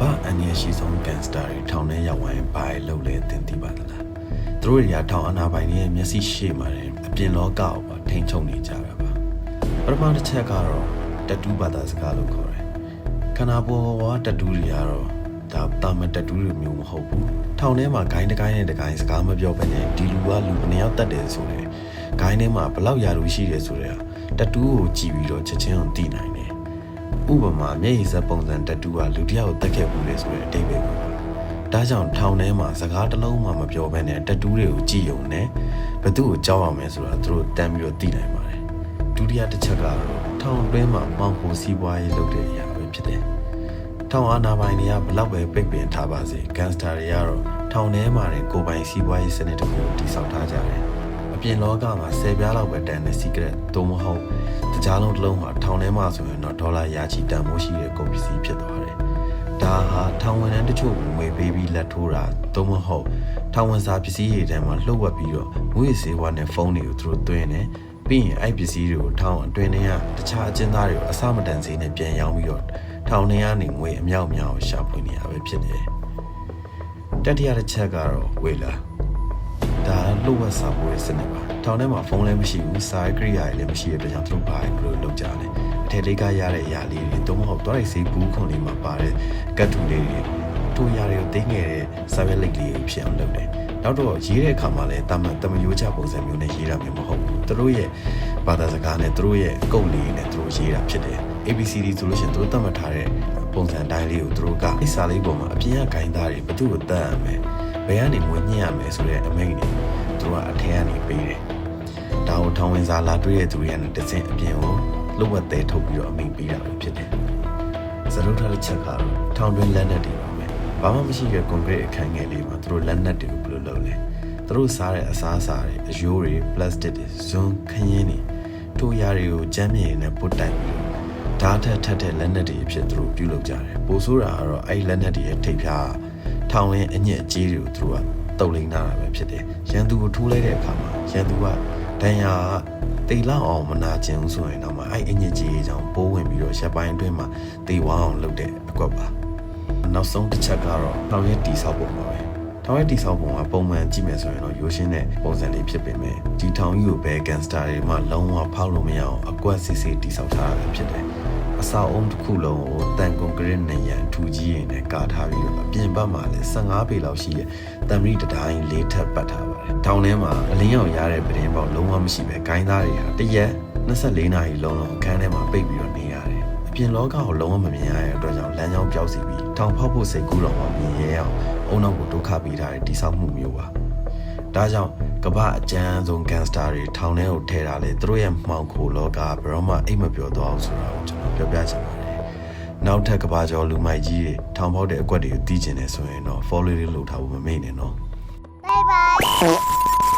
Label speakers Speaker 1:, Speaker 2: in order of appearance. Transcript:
Speaker 1: ဘာအန်ရရှိဆုံးကန်စတာတွေထောင်ထဲရောက်ဝိုင်းပါလှုပ်လဲတင်သိပါသလားသူတို့တွေကထောင်အနာပိုင်ရဲ့မျက်စိရှေ့မှာအပြင်လောကကိုပါထိန်ချုံနေကြတာပါပထမတစ်ချက်ကတော့တတူးဘာသာစကားလို့ခေါ်တယ်ခန္ဓာပေါ်ဝါတတူးတွေကတော့ဒါတာမတတူးတွေမျိုးမဟုတ်ဘူးထောင်ထဲမှာဂိုင်းတစ်ဂိုင်းနဲ့တစ်ဂိုင်းစကားမပြောဘဲနဲ့ဒီလူကလူဘယ်နှယောက်တတ်တယ်ဆိုတယ်ဂိုင်းထဲမှာဘလောက်ရာလူရှိတယ်ဆိုတဲ့တတူးကိုကြည့်ပြီးတော့ချက်ချင်းသိနိုင်တယ်ဥပမာမျက်ရည်စက်ပုံစံတတူးကလူတစ်ယောက်တက်ခဲ့ဘူးလေဆိုတဲ့အဓိပ္ပာယ်ကိုဒါကြောင့်ထောင်ထဲမှာစကားတစ်လုံးမှမပြောဘဲနဲ့တတူးတွေကိုကြည့်ုံနဲ့ဘသူ့ကိုကြောက်အောင်မယ်ဆိုတာသူတို့တမ်းပြီးတော့သိနိုင်ပါတယ်ဒုတိယတစ်ချက်ကတော့ထောင်တွင်းမှာပေါင်ဖို့စီးပွားရေးလုပ်တဲ့အရာပဲဖြစ်တယ်ထောင်အာဏာပိုင်တွေကဘလောက်ပဲပိတ်ပင်ထားပါစေကန်စတာတွေကတော့ထောင်ထဲမှာကိုယ်ပိုင်စီးပွားရေးစနစ်တစ်ခုကိုတည်ဆောက်ထားကြတယ်အပြင်လောကမှာ10ပြားလောက်ပဲတန်တဲ့ secret သို့မဟုတ်တကြားလုံးတစ်လုံးမှာထောင်ထဲမှာဆိုရင်တော့ဒေါ်လာရာချီတန်ဖိုးရှိတဲ့ကုန်ပစ္စည်းဖြစ်သွားတယ်ဒါဟာထောင်ဝန်ထမ်းတချို့ကိုငွေပေးပြီးလက်ထိုးတာသို့မဟုတ်ထောင်ဝန်စာပစ္စည်းတွေထဲမှာလှုပ်ဝက်ပြီးတော့ငွေစေဝါနဲ့ဖုန်းတွေကိုသူတို့သွင်းတယ်ပြီးရင်အဲ့ပစ္စည်းတွေကိုထောင်အတွင်းထဲကတခြားအကျဉ်းသားတွေကိုအစမတန်ဈေးနဲ့ပြန်ရောင်းပြီးတော့ထောင်ထဲကနေငွေအမြောက်အများကိုရှာဖွေနေရပဲဖြစ်တယ်တတိယတစ်ချက်ကတော့ဝေလာဒါလှုပ်ဝက်စာပိုးရဲ့စနစ်ပါထောင်ထဲမှာဖုန်းလည်းမရှိဘူးစာရေးကိရိယာလည်းမရှိတဲ့အတွက်ကြောင့်သူတို့ဘာလို့လုပ်ကြလဲအထက်လေးကရတဲ့အရာလေးတွေသို့မဟုတ်သွားရိုက်စေးဘူးခွန်လေးမှာပါတဲ့ကတ်တူလေးတွေတို့ရတွေကိုသိငယ်တဲ့စာရွက်လိပ်လေးကိုဖြစ်အောင်လုပ်တယ်နောက်တော့ရေးတဲ့အခါမှာလည်းတမယိုးချပုံစံမျိုးနဲ့ရေးတာမျိုးမဟုတ်ဘူးသူတို့ရဲ့ဘာသာစကားနဲ့သူတို့ရဲ့အကုတ်လေးနဲ့သူတို့ရေးတာဖြစ်တယ် ABCD ဆိုလို့ရှိရင်သူတို့သတ်မှတ်ထားတဲ့ပုံစံတိုင်းလေးကိုသူတို့ကအစာလေးပေါ်မှာအပြင်ကဂိုင်းသားတွေဘသူ့ကိုတတ်ရမယ်ဘယ်ကနေငွေညှိရမယ်ဆိုတဲ့အမိန့်တွေသူတို့ကအထက်ကနေပေးတယ်ဒါကိုထောင်ဝင်စာလာတွေ့တဲ့သူတွေကနေတစ်စင်းအပြင်ကိုလှုပ်ဝက်သေးထုတ်ပြီးတော့အမိန့်ပေးတာပဲဖြစ်တယ်စရုပ်ထားတဲ့ချက်ကတော့ထောင်တွင်းလက်နက်တွေပါပဲဘာမှမရှိတဲ့ကွန်ကရစ်အခန်းငယ်လေးမှာသူတို့လက်နက်တွေကိုဘယ်လိုလုပ်လဲသူတို့စားတဲ့အစားအစာတွေအယိုးတွေပလတ်စတစ်တွေဇွန်းခရင်းတွေထိုးရတွေကိုကြမ်းမြေနဲ့ပုတ်တိုင်ပြီးဓာတ်ထက်တဲ့လက်နက်တွေအဖြစ်သူတို့ပြုလုပ်ကြတယ်ပိုဆိုးတာကတော့အဲ့လက်နက်တွေရဲ့ထိပ်ဖြားထောင်ရင်းအညစ်အကြေးတွေကိုသူတို့ကတုပ်လိမ့်နာတာပဲဖြစ်တယ်ရန်သူကိုထိုးလိုက်တဲ့အခါမှာရန်သူကဒဏ်ရာတေလောက်အောင်မနာကျင်ဘူးဆိုရင်တော့မှအဲ့အညစ်အကြေးကြောင့်ပိုးဝင်ပြီးတော့ရပ်ပိုင်းအတွင်းမှာတေဝအောင်လုပ်တဲ့အကွက်ပါနောက်ဆုံးတစ်ချက်ကတော့ထောင်ရဲ့တိဆောက်ပုံပါပဲထောင်ရဲ့တိဆောက်ပုံကပုံမှန်ကြည့်မယ်ဆိုရင်တော့ရိုးရှင်းတဲ့ပုံစံလေးဖြစ်ပေမဲ့ဒီထောင်ကြီးကိုပဲကန်စတာတွေမှလုံးဝဖောက်လို့မရအောင်အကွက်စစ်စစ်တိဆောက်ထားတာပဲဖြစ်တယ်အစာအုံးတစ်ခုလုံးကိုတန်ကွန်ကရစ်နဲ့ရန်ထူကြီးရင်နဲ့ကာထားပြီးတော့အပြင်ဘက်မှာလည်း15ပေလောက်ရှိတဲ့တံမရီတတိုင်း၄ထပ်ပတ်ထားပါတယ်။ထောင်ထဲမှာအလင်းရောင်ရတဲ့ပဒင်းပေါက်လုံးဝမရှိပဲဂိုင်းသားတွေဟာတရက်24နာရီလုံးလုံးအခန်းထဲမှာပိတ်ပြီးတော့နေရတယ်။အပြင်လောကကိုလုံးဝမမြင်ရတဲ့အတွက်ကြောင့်လမ်းကြောင်းပျောက်စီပြီးထောင်ဖောက်ဖို့စိတ်ကူးတော့မှမြင်ရအောင်အုံနောက်ကိုဒုက္ခပေးထားတဲ့တိဆောက်မှုမျိုးပါ။ဒါကြောင့်ကမ္ဘာအကျန်းဆုံးကန်စတာတွေထောင်ထဲကိုထည့်ထားလေသူတို့ရဲ့မှောင်ခိုလောကဘယ်တော့မှအိတ်မပြောတော့အောင်ဆိုတာကိုကျွန်တော်ပြောပြချင်ပါတယ်။နောက်ထပ်ကမ္ဘာကျော်လူမိုက်ကြီးတွေထောင်ဖောက်တဲ့အကွက်တွေကိုတီးကျင်နေဆိုရင်တော့ follow လေးလုပ်ထားဖို့မမေ့နဲ့နော်။
Speaker 2: Bye bye